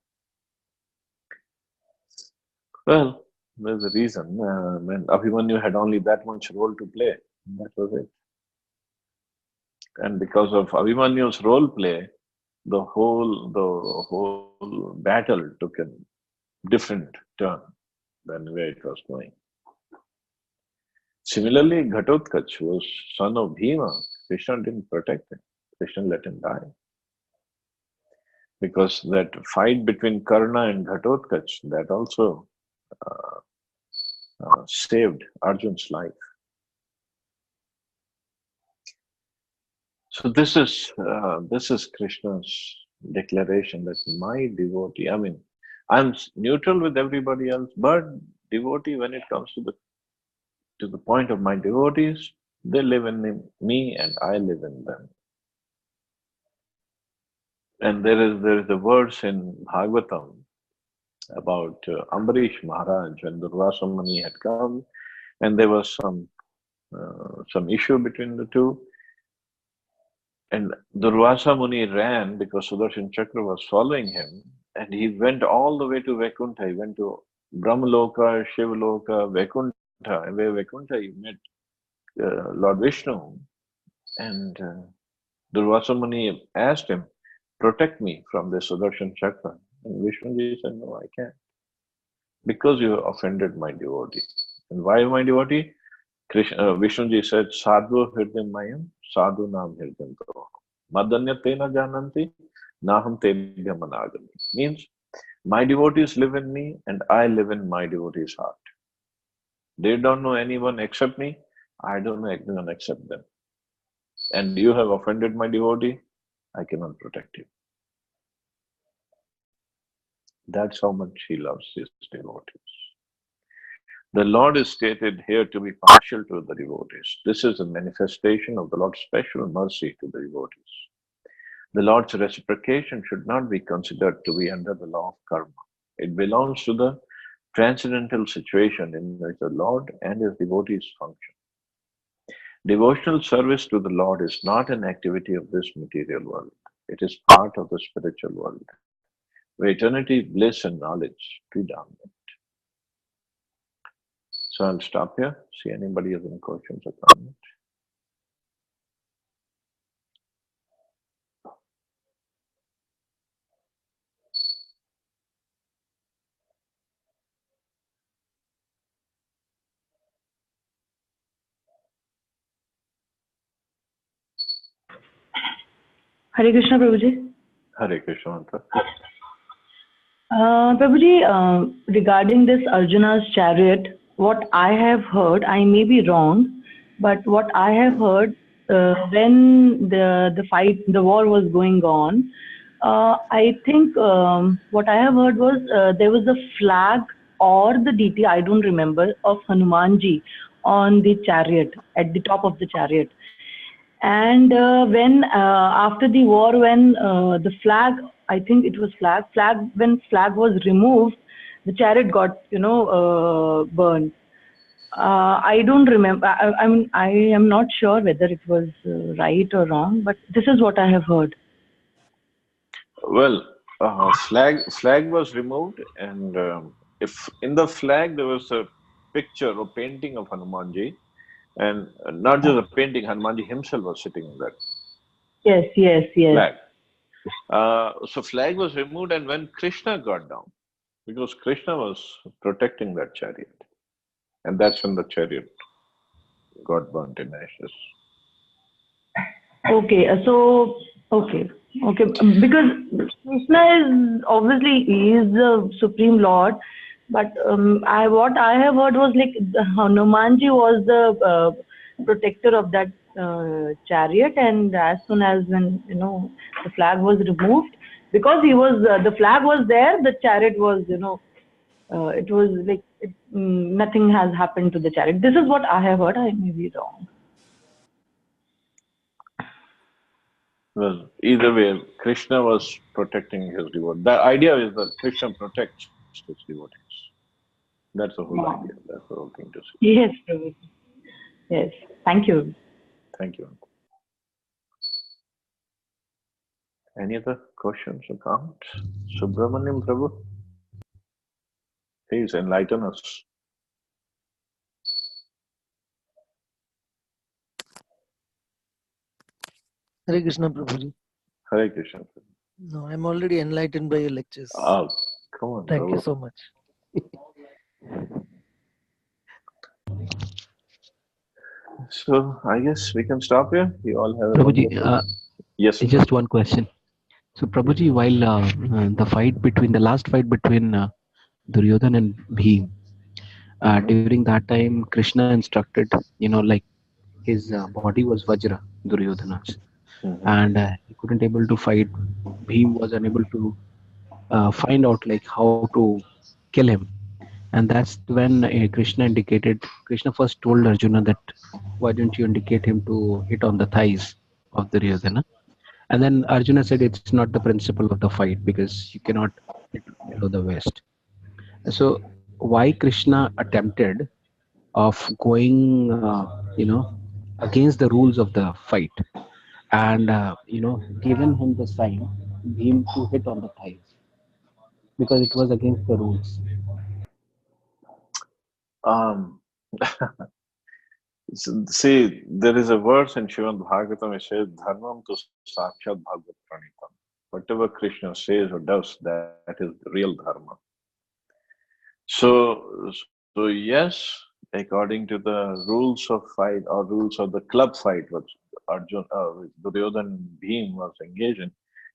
Well, there's a reason. When Abhimanyu had only that much role to play, that was it. And because of Abhimanyu's role play, the whole battle took a different turn than where it was going. Similarly, Ghatotkacha was son of Bhima. Krishna didn't protect him. Krishna let him die. Because that fight between Karna and Ghatotkacha, that also uh, saved Arjun's life. So this is Krishna's declaration that my devotee. I mean, I'm neutral with everybody else, but devotee when it comes to the point of my devotees, they live in me and I live in them. And there is a verse in Bhagavatam about Ambarish Maharaj when Durvasa Muni had come, and there was some issue between the two. And Durvasa Muni ran because Sudarshan Chakra was following him, and he went all the way to Vaikuntha. He went to Brahmaloka, Shivaloka, Vaikuntha, and where Vaikuntha he met Lord Vishnu. And Durvasa Muni asked him, protect me from the Sudarshan Chakra. And Vishnuji said, no, I can't. Because you offended my devotee. And why my devotee? Vishnuji said, Sadhu Hridaymayam, Sadhu Nam Hridayam. Madanyatena Jananti, Naham Tebhya Managami. Means, my devotees live in me and I live in my devotees' heart. They don't know anyone except me. I don't know anyone except them. And you have offended my devotee, I cannot protect you. That's how much he loves his devotees. The Lord is stated here to be partial to the devotees. This is a manifestation of the Lord's special mercy to the devotees. The Lord's reciprocation should not be considered to be under the law of karma. It belongs to the transcendental situation in which the Lord and his devotees function. Devotional service to the Lord is not an activity of this material world. It is part of the spiritual world, where eternity, bliss, and knowledge predominate. So I'll stop here. See anybody has any questions or comments. Hare Krishna, Prabhuji. Hare Krishna Mantra. Prabhuji, regarding this Arjuna's chariot, what I have heard, I may be wrong, but what I have heard when the war was going on, I think what I have heard was there was a flag or the deity, I don't remember, of Hanumanji on the chariot, at the top of the chariot. And when after the war, when the flag, I think it was when flag was removed, the chariot got burned. I don't remember. I am not sure whether it was right or wrong, but this is what I have heard. Well, flag was removed, and if in the flag there was a picture or painting of Hanumanji, and not just a painting, Hanumanji himself was sitting in that Yes, yes, yes. flag. So flag was removed, and when Krishna got down, because Krishna was protecting that chariot, and that's when the chariot got burnt in ashes. Okay, okay, because Krishna is obviously he is the supreme Lord, but what I have heard was like Hanumanji was the protector of that chariot, and as soon as when the flag was removed, because he was the flag was there, the chariot was it was like nothing has happened to the chariot. This is what I have heard. I may be wrong. Well, either way, Krishna was protecting his devotees. The idea is that Krishna protects his devotees. That's the whole idea. That's the whole thing to see. Yes, Prabhu. Yes. Thank you. Thank you. Any other questions or comments? Subramaniam Prabhu? Please enlighten us. Hare Krishna, Prabhuji. Hare Krishna. No, I'm already enlightened by your lectures. Oh, come on. Thank you Prabhu. so much. So I guess we can stop here. You all have a Prabhuji, wonderful... Yes. just one question. So, Prabhuji, while the last fight between Duryodhan and Bhim, during that time, Krishna instructed, like his body was Vajra, Duryodhana's, Mhm. and he couldn't able to fight. Bhim was unable to find out like how to kill him, and that's when Krishna first told Arjuna that why don't you indicate him to hit on the thighs of Duryodhana. And then Arjuna said it's not the principle of the fight because you cannot hit below the waist. So why Krishna attempted of going, against the rules of the fight, and given him the sign, him to hit on the thighs because it was against the rules. Um, see, there is a verse in Srimad Bhagavatam which says, Dharmam tu sakshat bhagavat pranitam. Whatever Krishna says or does, that is the real dharma. So yes, according to the rules of fight or rules of the club fight, which Duryodhan and Bhim was engaged in,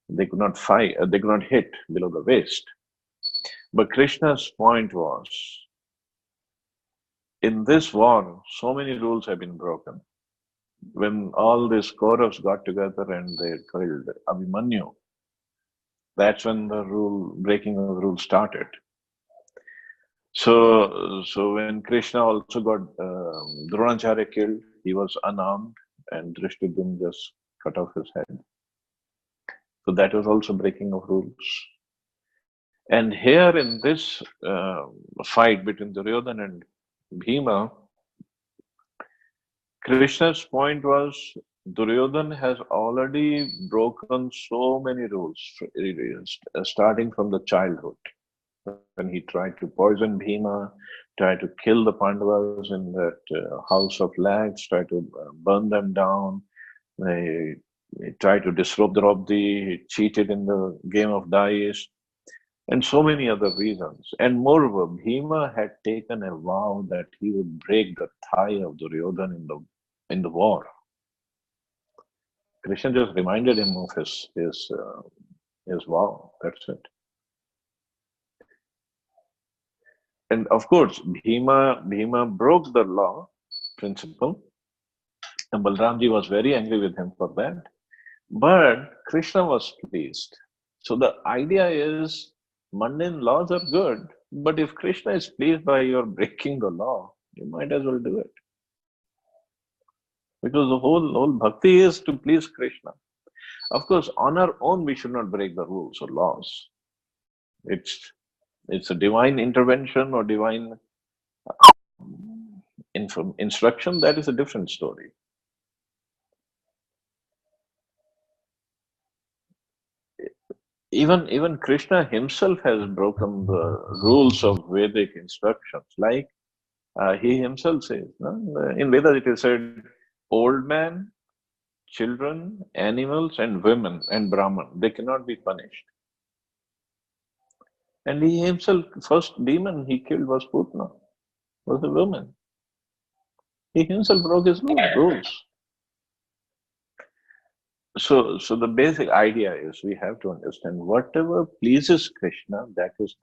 they could not fight, they could not hit below the waist. But Krishna's point was, in this war, so many rules have been broken. When all these Kauravas got together and they killed Abhimanyu, that's when the breaking of the rule started. So when Krishna also got Dronacharya killed, he was unarmed and Drishtidyumna just cut off his head. So that was also breaking of rules. And here in this fight between Duryodhana and Bhima, Krishna's point was Duryodhana has already broken so many rules, starting from the childhood. When he tried to poison Bhima, tried to kill the Pandavas in that house of lags, tried to burn them down, he tried to disrobe Draupadi, he cheated in the game of dice, and so many other reasons. And moreover, Bhima had taken a vow that he would break the thigh of Duryodhana in the war. Krishna just reminded him of his vow. That's it. And of course, Bhima broke the law principle, and Balramji was very angry with him for that. But Krishna was pleased. So the idea is, mundane laws are good, but if Krishna is pleased by your breaking the law, you might as well do it. Because the whole bhakti is to please Krishna. Of course, on our own, we should not break the rules or laws. It's a divine intervention or divine instruction. That is a different story. Even Krishna himself has broken the rules of Vedic instructions. Like he himself says, no? In Vedas it is said, old man, children, animals, and women and Brahman, they cannot be punished. And he himself, first demon he killed was Putna, was a woman. He himself broke his rules. So the basic idea is we have to understand whatever pleases Krishna, that is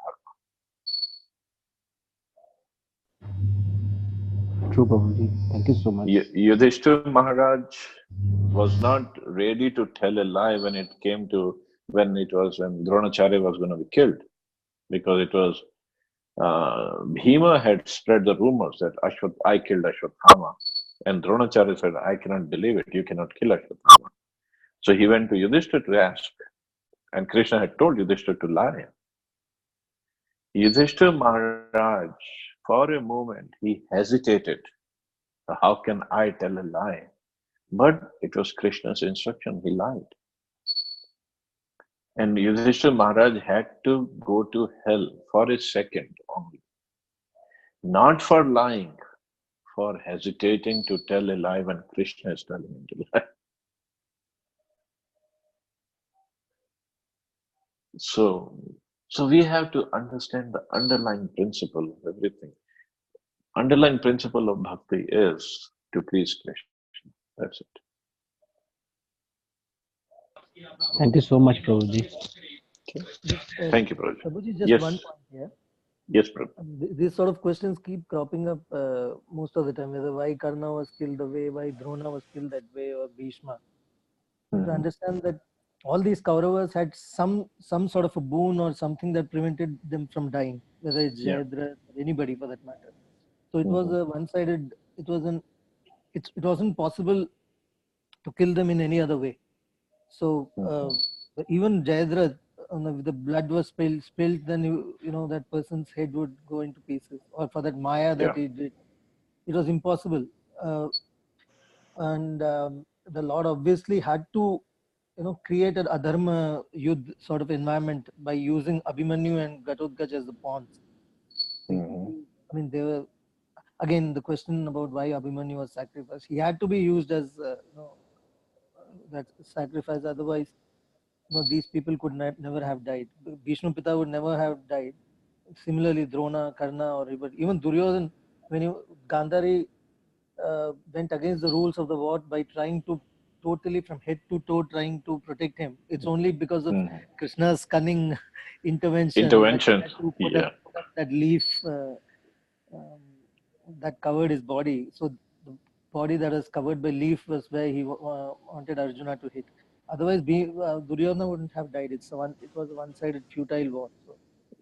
dharma. True, Prabhuji. Thank you so much. Yudhishthira Maharaj was not ready to tell a lie when Dronacharya was going to be killed, because it was Bhima had spread the rumors that I killed Ashwatthama, and Dronacharya said, I cannot believe it, you cannot kill Ashwatthama. So he went to Yudhishthira to ask, and Krishna had told Yudhishthira to lie. Yudhishthira Maharaj, for a moment, he hesitated. How can I tell a lie? But it was Krishna's instruction, he lied. And Yudhishthira Maharaj had to go to hell for a second only. Not for lying, for hesitating to tell a lie when Krishna is telling him to lie. So, so we have to understand the underlying principle of everything. Underlying principle of bhakti is to please Krishna. That's it. Thank you so much, Prabhuji. Just, Thank you, Prabhuji. Prabhuji, just Yes, one point here. yes, Prabhu. These sort of questions keep cropping up most of the time, whether why Karna was killed the way, why Drona was killed that way, or Bhishma. You have to understand that all these Kauravas had some sort of a boon or something that prevented them from dying, whether it's Yeah. Jayadratha or anybody for that matter. So it was a one-sided. It wasn't possible to kill them in any other way. So even Jayadratha, the blood was spilled, then you know that person's head would go into pieces. Or for that Maya that Yeah. he did, it was impossible. And the Lord obviously had to, create an adharma yudh sort of environment by using Abhimanyu and Ghatotkacha as the pawns. I mean, they were, again, the question about why Abhimanyu was sacrificed. He had to be used as that sacrifice. Otherwise, these people could never have died. Bhishma Pita would never have died. Similarly, Drona, Karna, or even Duryodhan, when Gandhari went against the rules of the war by trying to totally from head to toe trying to protect him. It's only because of Krishna's cunning intervention that he had to put up that leaf that covered his body. So the body that was covered by leaf was where he wanted Arjuna to hit. Otherwise, Duryodhana wouldn't have died. It was a one-sided futile war. So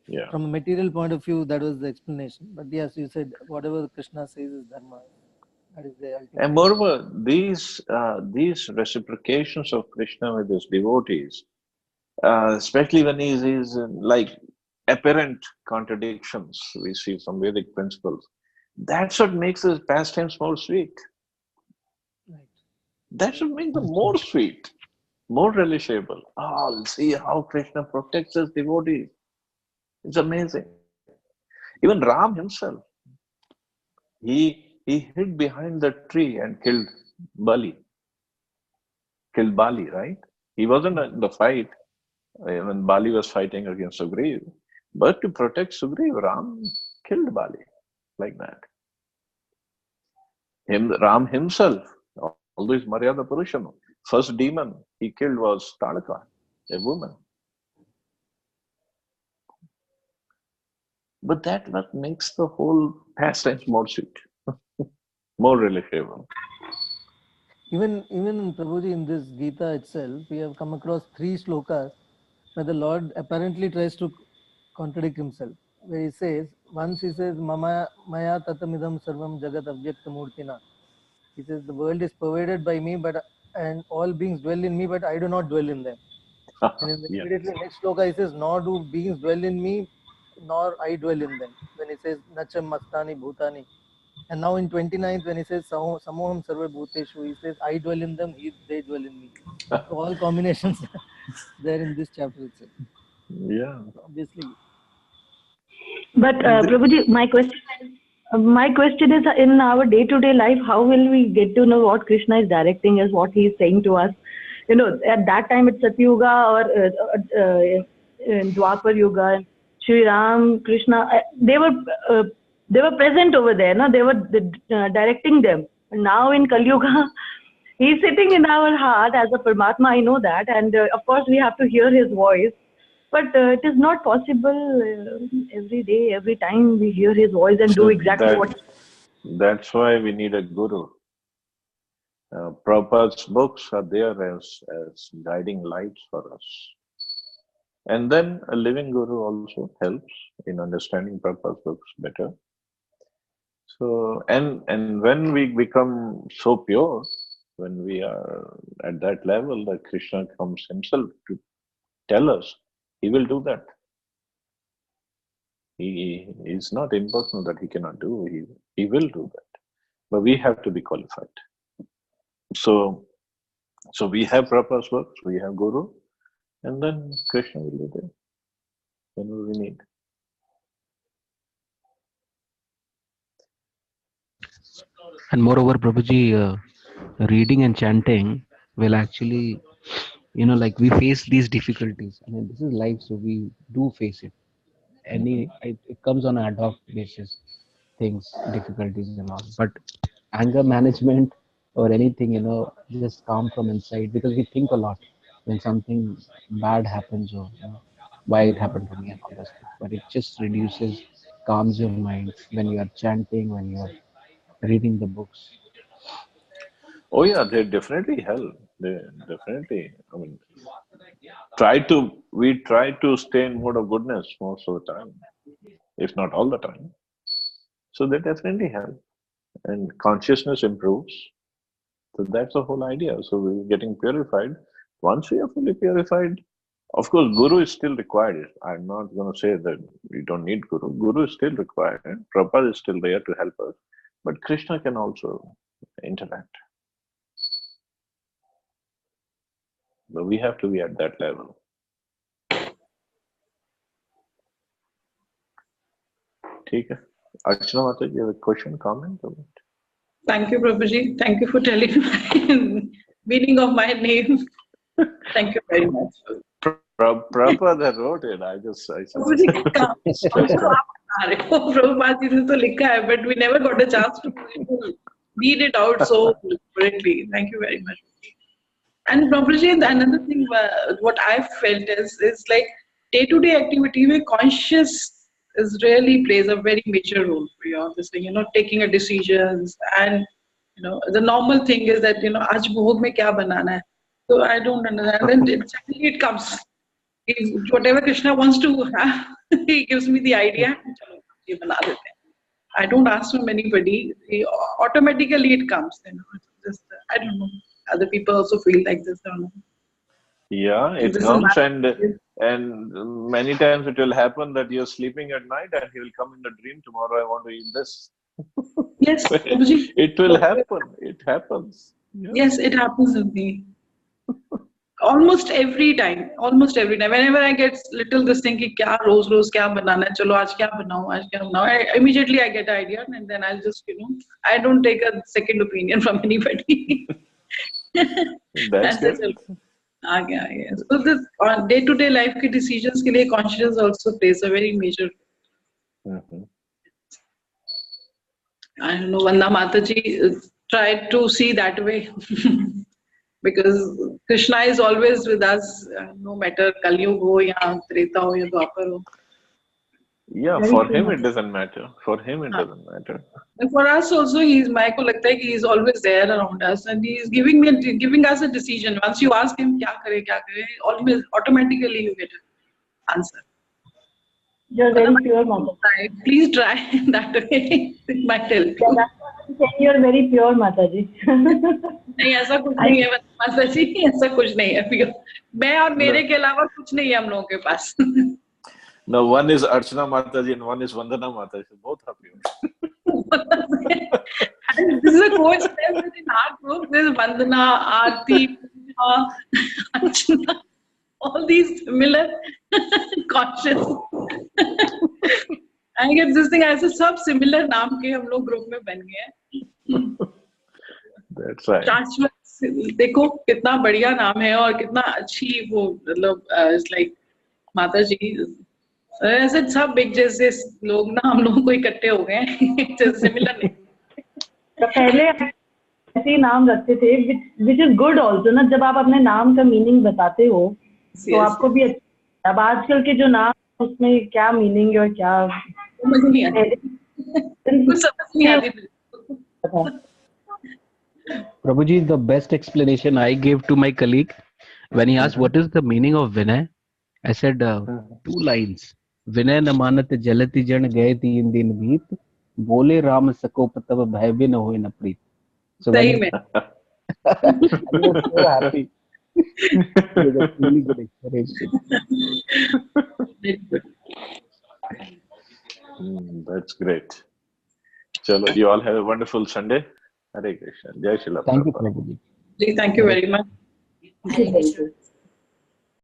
Yeah. from a material point of view, that was the explanation. But yes, you said whatever Krishna says is dharma. That is the ultimate. And moreover, these reciprocations of Krishna with his devotees, especially when he's like apparent contradictions we see from Vedic principles, that's what makes his pastimes more sweet. Right. That should make them more sweet, more relishable. Oh, see how Krishna protects his devotees. It's amazing. Even Ram himself, he hid behind the tree and killed Bali, right? He wasn't in the fight when Bali was fighting against Sugriv, but to protect Sugriv, Ram killed Bali like that. Ram himself, although he's Maryada Purusham, first demon he killed was Talaka, a woman. But that what makes the whole pastimes more sweet, more relishable. Even in Prabhuji, in this Gita itself, we have come across 3 slokas where the Lord apparently tries to contradict himself. Where he says, once he says, Maya tatamidam sarvam jagat avyakta murtina. He says, the world is pervaded by me, and all beings dwell in me, but I do not dwell in them. And in the immediately next sloka, he says, nor do beings dwell in me, nor I dwell in them. When he says, Nacham mastani bhutani. And now in 29th, when he says, Samoham sarva bhuteshu, he says, I dwell in them, they dwell in me. So all combinations there in this chapter itself. Yeah. Obviously. But Prabhuji, my question is, in our day-to-day life, how will we get to know what Krishna is directing us, what he is saying to us? At that time it's Satyuga or Dwapar Yuga, Sri Ram, Krishna, they were present over there, no? They were directing them. Now in Kali Yuga, he's sitting in our heart as a Paramatma, I know that, and of course we have to hear his voice. But it is not possible every day, every time we hear his voice and do exactly what. That's why we need a guru. Prabhupada's books are there as guiding lights for us. And then a living guru also helps in understanding Prabhupada's books better. So, and when we become so pure, when we are at that level that Krishna comes himself to tell us, he will do that. He is not impersonal that he cannot do. He will do that. But we have to be qualified. So we have Prabhupada's works, we have Guru, and then Krishna will be there whenever we need. And moreover, Prabhuji, reading and chanting will actually, like we face these difficulties. I mean, this is life, so we do face it. It comes on an ad hoc basis, things, difficulties, and all. But anger management or anything, just calm from inside, because we think a lot when something bad happens, or why it happened to me and all those things. But it just reduces, calms your mind when you are chanting, when you are reading the books. Oh yeah, they definitely help. They definitely. I mean, we try to stay in mode of goodness most of the time, if not all the time. So they definitely help, and consciousness improves. So that's the whole idea. So we're getting purified. Once we are fully purified, of course, Guru is still required. I'm not going to say that we don't need Guru. Guru is still required. Prabhupada is still there to help us. But Krishna can also interact. But we have to be at that level. Okay. Archana Mata, you have a question, comment? Thank you, Prabhuji. Thank you for telling me the meaning of my name. Thank you very much. Prabhupada wrote it. I said. Prabhuji, Prabhupada ji ne to likha hai, but we never got a chance to read it out so correctly. Thank you very much. And Prabhuji, another thing, what I felt is like day-to-day activity where conscious is really plays a very major role for you. Obviously, taking a decisions, and the normal thing is that aaj bhog mein kya banana hai. So I don't understand. Then suddenly it comes. Whatever Krishna wants to have, he gives me the idea. Chalo, ye bana dete hain. I don't ask from anybody. Automatically it comes. It's just I don't know. Other people also feel like this. I don't know. Yeah, it comes, and many times it will happen that you're sleeping at night and he will come in the dream. Tomorrow I want to eat this. Yes, it will happen. It happens. Yeah. Yes, it happens with me. Almost every time. Whenever I get little this thing, ki kya roz kya banana hai, chalo aaj kya banao, immediately I get an idea, and then I'll just I don't take a second opinion from anybody. That's good. So this day-to-day life ke decisions ke liye consciousness also plays a very major. I don't know, Vanda Mataji tried to see that way. Because Krishna is always with us, no matter Kali ho ya Treta ho ya Dwapar ho. Yeah, for him it doesn't matter. And for us also, he's always there around us, and he's giving us a decision. Once you ask him kya kare, always automatically you get an answer. You're very pure, Mata. Please try that way. It might help you. You're very pure, Mataji. नहीं ऐसा कुछ नहीं है माता जी, ऐसा कुछ नहीं है. मैं और मेरे के अलावा कुछ नहीं है हम लोगों के पास. No, one is Archana Mataji and one is Vandana Mataji. Both are pure. And this is a coincidence in our group. There's Vandana, Aarti, Archana, all these similar conscious. I get this thing as a सब similar नाम के हम लोग group में बन गए हैं. That's right. देखो कितना बढ़िया नाम है और कितना अच्छी वो मतलब it's like माता जी ऐसे सब एक जैसे लोग ना हम लोगों को इकट्ठे हो गए हैं. सिमिलर नहीं. तो पहले ऐसे ही नाम रखते थे, which is good also ना. जब आप अपने नाम का मीनिंग बताते हो तो आपको भी अच्छा. अब आजकल के जो नाम उसमें क्या मीनिंग है और क्या समझ नहीं आती. Prabhuji, the best explanation I gave to my colleague when he asked what is the meaning of Vinay, I said 2 lines. Vinay namanat jalati jan gayati in din beat, bole Ram sakop tab bhai bin hoye na preet. So I was so happy. It was really good explanation. That's great. Chalo, you all have a wonderful Sunday. Hare Krishna. Jai Shri Prabhupada. Thank you, Prabhuji. Thank you very much. Hare Krishna.